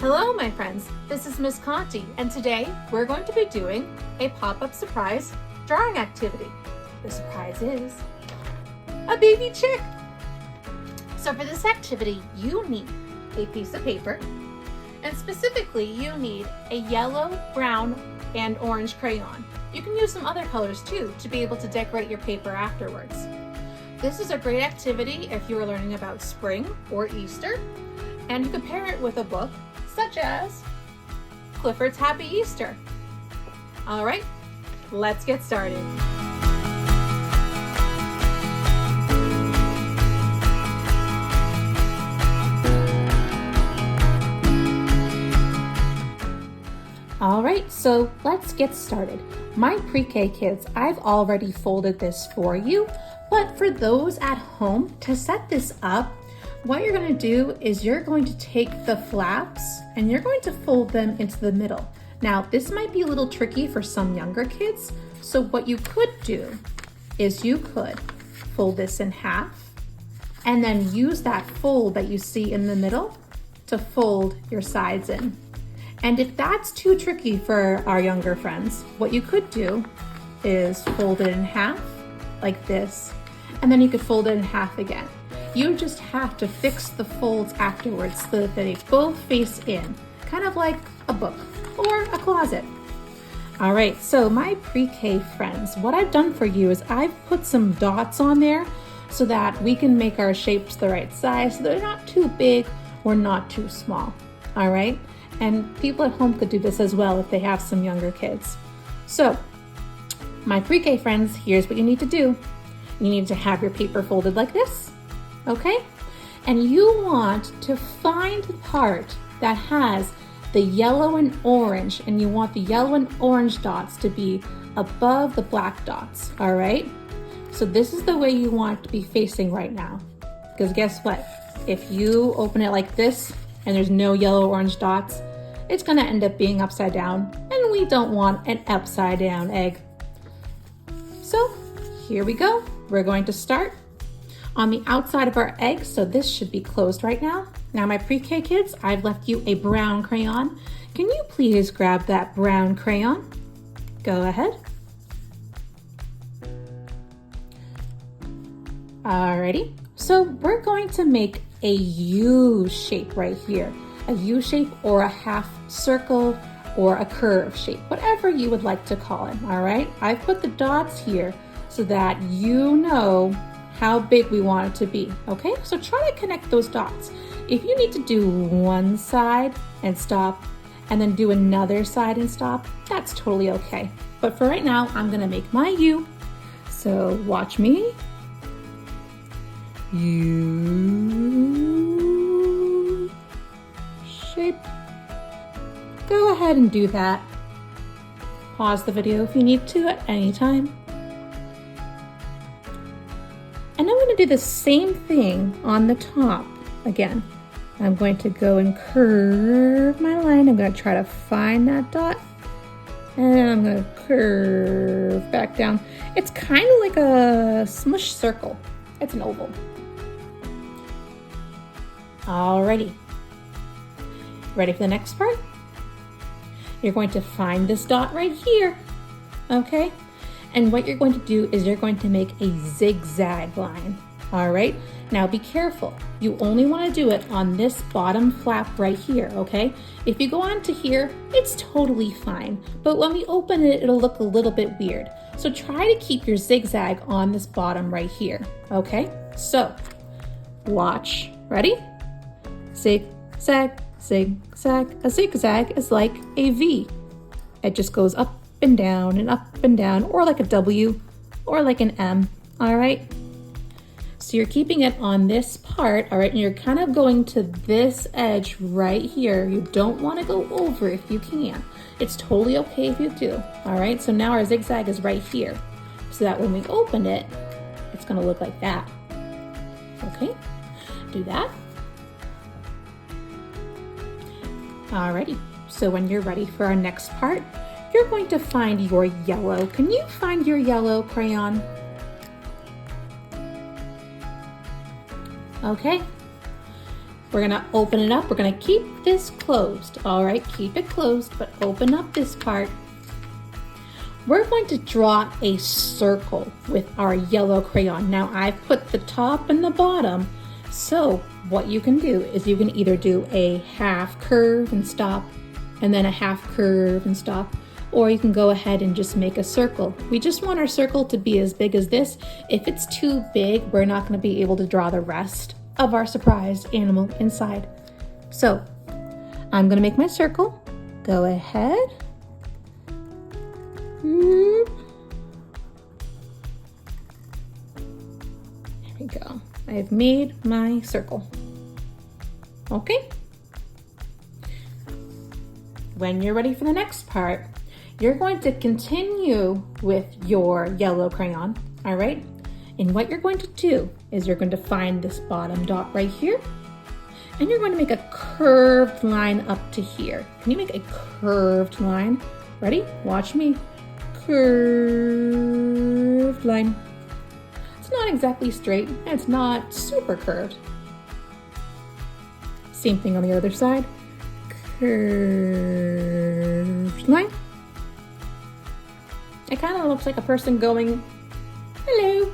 Hello, my friends. This is Miss Conti, and today we're going to be doing a pop-up surprise drawing activity. The surprise is a baby chick. So for this activity, you need a piece of paper, and specifically you need a yellow, brown, and orange crayon. You can use some other colors too to be able to decorate your paper afterwards. This is a great activity if you are learning about spring or Easter, and you can pair it with a book such as Clifford's Happy Easter. All right, let's get started. All right, so let's get started. My pre-K kids, I've already folded this for you, but for those at home, to set this up, what you're going to do is you're going to take the flaps and you're going to fold them into the middle. Now, this might be a little tricky for some younger kids, so what you could do is you could fold this in half and then use that fold that you see in the middle to fold your sides in. And if that's too tricky for our younger friends, what you could do is fold it in half like this, and then you could fold it in half again. You just have to fix the folds afterwards so that they both face in, kind of like a book or a closet. All right, so my pre-K friends, what I've done for you is I've put some dots on there so that we can make our shapes the right size so they're not too big or not too small. All right, and people at home could do this as well if they have some younger kids. So my pre-K friends, here's what you need to do. You need to have your paper folded like this. Okay, and you want to find the part that has the yellow and orange, and you want the yellow and orange dots to be above the black dots. All right, so this is the way you want it to be facing right now, because guess what, if you open it like this and there's no yellow orange dots, it's going to end up being upside down, and we don't want an upside down egg. So here we go. We're going to start on the outside of our egg, so this should be closed right now. Now my pre-K kids, I've left you a brown crayon. Can you please grab that brown crayon? Go ahead. Alrighty, so we're going to make a U shape right here. A U shape or a half circle or a curve shape, whatever you would like to call it, all right? I've put the dots here so that you know how big we want it to be, okay? So try to connect those dots. If you need to do one side and stop and then do another side and stop, that's totally okay. But for right now, I'm gonna make my U. So watch me. U shape. Go ahead and do that. Pause the video if you need to at any time. And I'm going to do the same thing on the top again. I'm going to go and curve my line. I'm going to try to find that dot. And I'm going to curve back down. It's kind of like a smush circle. It's an oval. Alrighty. Ready for the next part? You're going to find this dot right here. Okay? And what you're going to do is you're going to make a zigzag line. All right, now be careful. You only want to do it on this bottom flap right here, okay? If you go on to here, it's totally fine. But when we open it, it'll look a little bit weird. So try to keep your zigzag on this bottom right here, okay? So watch, ready? Zigzag, zigzag. A zigzag is like a V. It just goes up and down and up and down, or like a W or like an M. All right, so you're keeping it on this part. All right, and you're kind of going to this edge right here. You don't want to go over if you can. It's totally okay if you do. All right, so now our zigzag is right here, so that when we open it, it's going to look like that. Okay, do that. Alrighty, so when you're ready for our next part, you're going to find your yellow. Can you find your yellow crayon? Okay. We're gonna open it up. We're gonna keep this closed. All right, keep it closed, but open up this part. We're going to draw a circle with our yellow crayon. Now I've put the top and the bottom, so what you can do is you can either do a half curve and stop, and then a half curve and stop, or you can go ahead and just make a circle. We just want our circle to be as big as this. If it's too big, we're not gonna be able to draw the rest of our surprise animal inside. So I'm gonna make my circle. Go ahead. There we go. I've made my circle. Okay. When you're ready for the next part, you're going to continue with your yellow crayon, all right? And what you're going to do is you're going to find this bottom dot right here, and you're going to make a curved line up to here. Can you make a curved line? Ready? Watch me. Curved line. It's not exactly straight, and it's not super curved. Same thing on the other side. Curved line. It kind of looks like a person going, hello,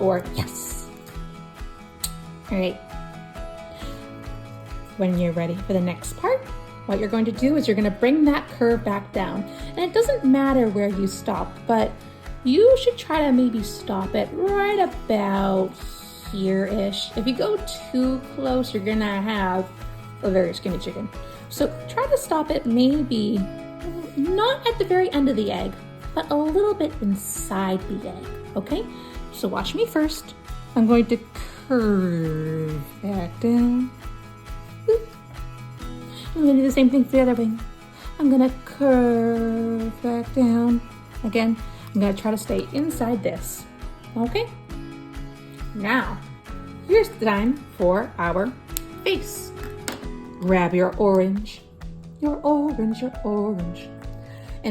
or yes. All right. When you're ready for the next part, what you're going to do is you're going to bring that curve back down. And it doesn't matter where you stop, but you should try to maybe stop it right about here-ish. If you go too close, you're gonna have a very skinny chicken. So try to stop it maybe not at the very end of the egg, but a little bit inside the egg, okay? So watch me first. I'm going to curve back down. Boop. I'm gonna do the same thing for the other wing. I'm gonna curve back down. Again, I'm gonna try to stay inside this, okay? Now, here's the time for our face. Grab your orange, and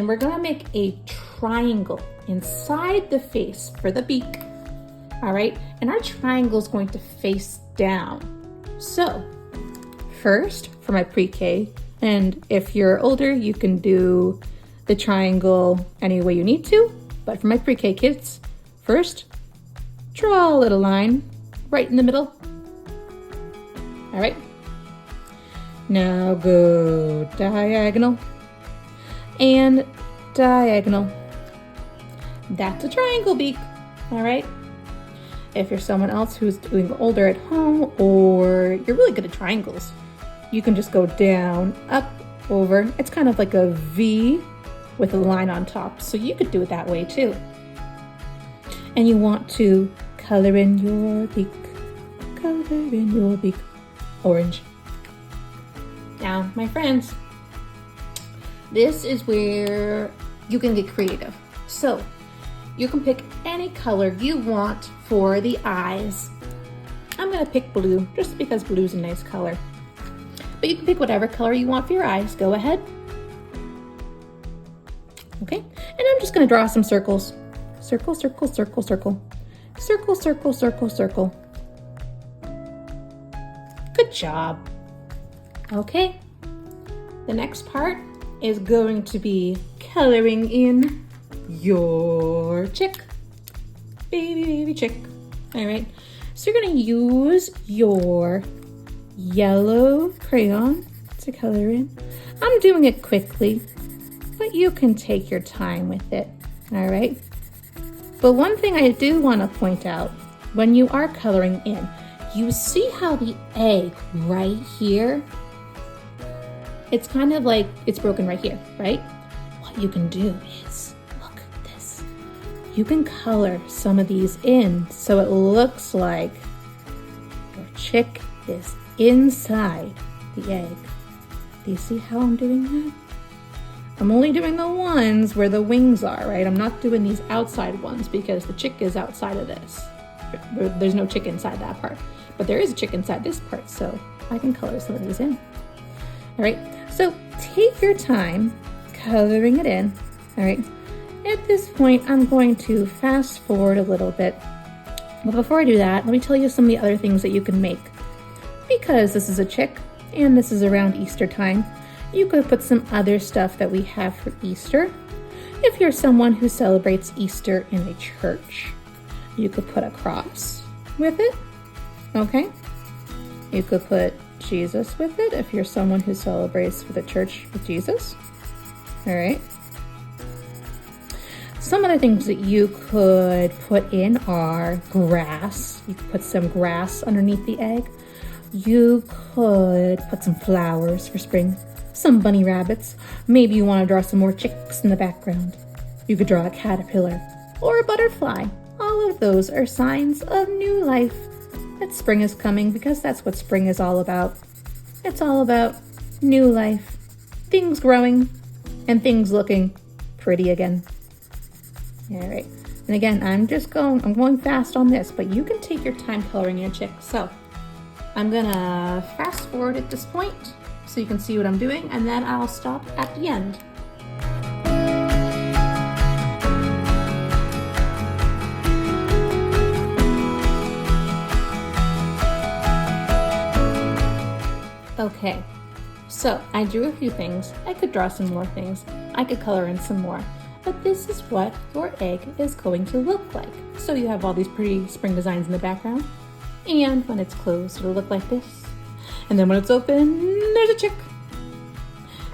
we're gonna make a triangle inside the face for the beak, all right? And our triangle is going to face down. So, first, for my pre-K, and if you're older, you can do the triangle any way you need to, but for my pre-K kids, first, draw a little line right in the middle. All right. Now go diagonal and diagonal. That's a triangle beak. All right. If you're someone else who's doing older at home, or you're really good at triangles, you can just go down, up, over. It's kind of like a V with a line on top. So you could do it that way too. And you want to color in your beak, orange. Now, my friends, this is where you can get creative. So you can pick any color you want for the eyes. I'm gonna pick blue, just because blue is a nice color. But you can pick whatever color you want for your eyes. Go ahead. Okay, and I'm just gonna draw some circles. Circle, circle, circle, circle. Circle, circle, circle, circle. Good job. Okay, the next part is going to be coloring in your chick. Baby chick. All right, so you're gonna use your yellow crayon to color in. I'm doing it quickly, but you can take your time with it, all right? But one thing I do want to point out, when you are coloring in, you see how the egg right here, it's kind of like it's broken right here, right? What you can do is, look at this. You can color some of these in so it looks like your chick is inside the egg. Do you see how I'm doing that? I'm only doing the ones where the wings are, right? I'm not doing these outside ones because the chick is outside of this. There's no chick inside that part, but there is a chick inside this part, so I can color some of these in. All right, so take your time coloring it in, all right? At this point, I'm going to fast forward a little bit. But before I do that, let me tell you some of the other things that you can make. because this is a chick and this is around Easter time, you could put some other stuff that we have for Easter. If you're someone who celebrates Easter in a church, you could put a cross with it, okay? You could put Jesus with it if you're someone who celebrates for the church with Jesus, all right? Some other things that you could put in are grass. You could put some grass underneath the egg. You could put some flowers for spring, some bunny rabbits. Maybe you want to draw some more chicks in the background. You could draw a caterpillar or a butterfly. All of those are signs of new life. That spring is coming because that's what spring is all about. It's all about new life, things growing, and things looking pretty again. All right, and again, I'm going fast on this, but you can take your time coloring your chick. So I'm gonna fast forward at this point so you can see what I'm doing, and then I'll stop at the end. Okay, so I drew a few things. I could draw some more things. I could color in some more. But this is what your egg is going to look like. So you have all these pretty spring designs in the background. And when it's closed, it'll look like this. And then when it's open, there's a chick.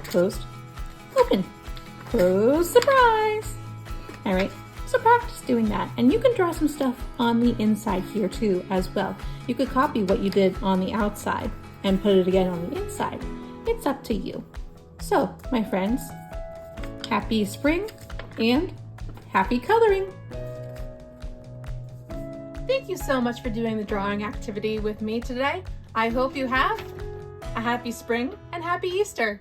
Closed, open, closed, surprise. All right, so practice doing that. And you can draw some stuff on the inside here too as well. You could copy what you did on the outside and put it again on the inside. It's up to you. So, my friends, happy spring and happy coloring. Thank you so much for doing the drawing activity with me today. I hope you have a happy spring and happy Easter.